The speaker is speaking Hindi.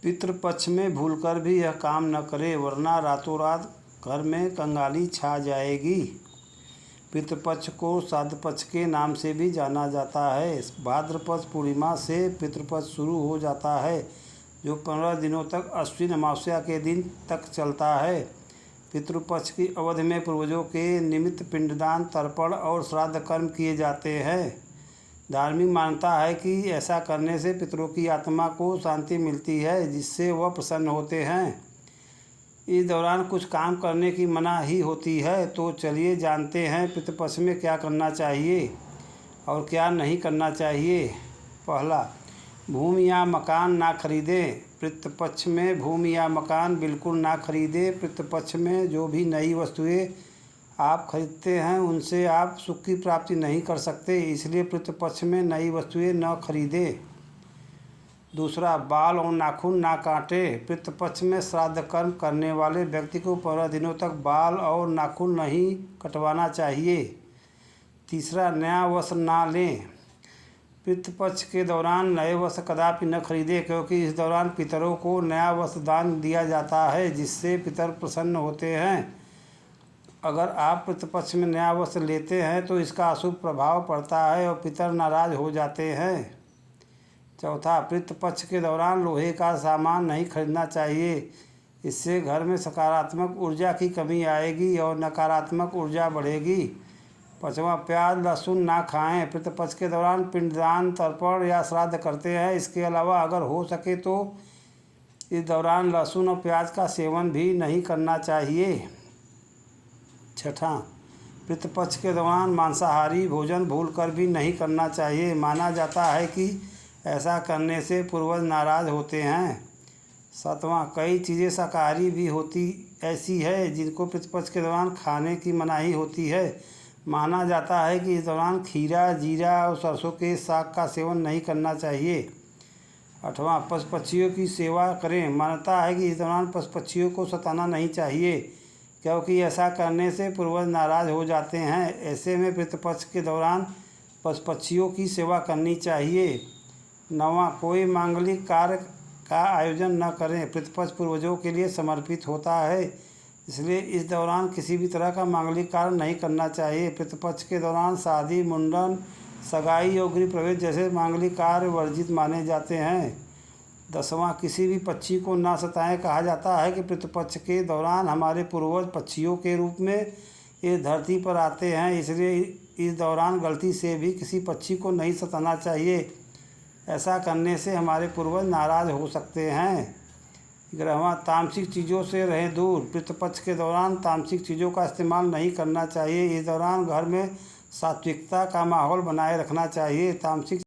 पितृपक्ष में भूलकर भी यह काम न करें, वरना रातों रात घर में कंगाली छा जाएगी। पितृपक्ष को श्राद्ध पक्ष के नाम से भी जाना जाता है। भाद्रपद पूर्णिमा से पितृपक्ष शुरू हो जाता है, जो 15 दिनों तक अश्विन अमावस्या के दिन तक चलता है। पितृपक्ष की अवधि में पूर्वजों के निमित्त पिंडदान, तर्पण और श्राद्ध कर्म किए जाते हैं। धार्मिक मान्यता है कि ऐसा करने से पितरों की आत्मा को शांति मिलती है, जिससे वह प्रसन्न होते हैं। इस दौरान कुछ काम करने की मनाही होती है। तो चलिए जानते हैं पितृपक्ष में क्या करना चाहिए और क्या नहीं करना चाहिए। पहला, भूमि या मकान ना खरीदें। पितृपक्ष में भूमि या मकान बिल्कुल ना खरीदें। पितृपक्ष में जो भी नई वस्तुएं आप खरीदते हैं उनसे आप सुख की प्राप्ति नहीं कर सकते, इसलिए पितृपक्ष में नई वस्तुएं न खरीदें। दूसरा, बाल और नाखून ना काटें। पितृपक्ष में श्राद्ध कर्म करने वाले व्यक्ति को 15 दिनों तक बाल और नाखून नहीं कटवाना चाहिए। तीसरा, नया वस्त्र ना लें। पितृपक्ष के दौरान नए वस्त्र कदापि न खरीदें, क्योंकि इस दौरान पितरों को नया वस्त्र दान दिया जाता है, जिससे पितर प्रसन्न होते हैं। अगर आप पितृपक्ष में नया वस्त्र लेते हैं तो इसका अशुभ प्रभाव पड़ता है और पितर नाराज हो जाते हैं। चौथा, पितृपक्ष के दौरान लोहे का सामान नहीं खरीदना चाहिए। इससे घर में सकारात्मक ऊर्जा की कमी आएगी और नकारात्मक ऊर्जा बढ़ेगी। पाँचवां, प्याज लहसुन ना खाएं। पितृपक्ष के दौरान पिंडदान, तर्पण या श्राद्ध करते हैं। इसके अलावा अगर हो सके तो इस दौरान लहसुन और प्याज का सेवन भी नहीं करना चाहिए। छठा, पितृपक्ष के दौरान मांसाहारी भोजन भूलकर भी नहीं करना चाहिए। माना जाता है कि ऐसा करने से पूर्वज नाराज होते हैं। सातवां, कई चीज़ें शाकाहारी भी होती ऐसी है जिनको पितृपक्ष के दौरान खाने की मनाही होती है। माना जाता है कि इस दौरान खीरा, जीरा और सरसों के साग का सेवन नहीं करना चाहिए। आठवां, पशु पक्षियों की सेवा करें। मान्यता है कि इस दौरान पशु पक्षियों को सताना नहीं चाहिए, क्योंकि ऐसा करने से पूर्वज नाराज हो जाते हैं। ऐसे में पितृपक्ष के दौरान पशु पक्षियों की सेवा करनी चाहिए। नौवां, कोई मांगलिक कार्य का आयोजन न करें। पितृपक्ष पूर्वजों के लिए समर्पित होता है, इसलिए इस दौरान किसी भी तरह का मांगलिक कार्य नहीं करना चाहिए। पितृपक्ष के दौरान शादी, मुंडन, सगाई और गृह प्रवेश जैसे मांगलिक कार्य वर्जित माने जाते हैं। 10वां, किसी भी पक्षी को ना सताएं। कहा जाता है कि पितृपक्ष के दौरान हमारे पूर्वज पक्षियों के रूप में इस धरती पर आते हैं, इसलिए इस दौरान गलती से भी किसी पक्षी को नहीं सताना चाहिए। ऐसा करने से हमारे पूर्वज नाराज हो सकते हैं। 11वां, तामसिक चीज़ों से रहें दूर। पितृपक्ष के दौरान तामसिक चीज़ों का इस्तेमाल नहीं करना चाहिए। इस दौरान घर में सात्विकता का माहौल बनाए रखना चाहिए। तामसिक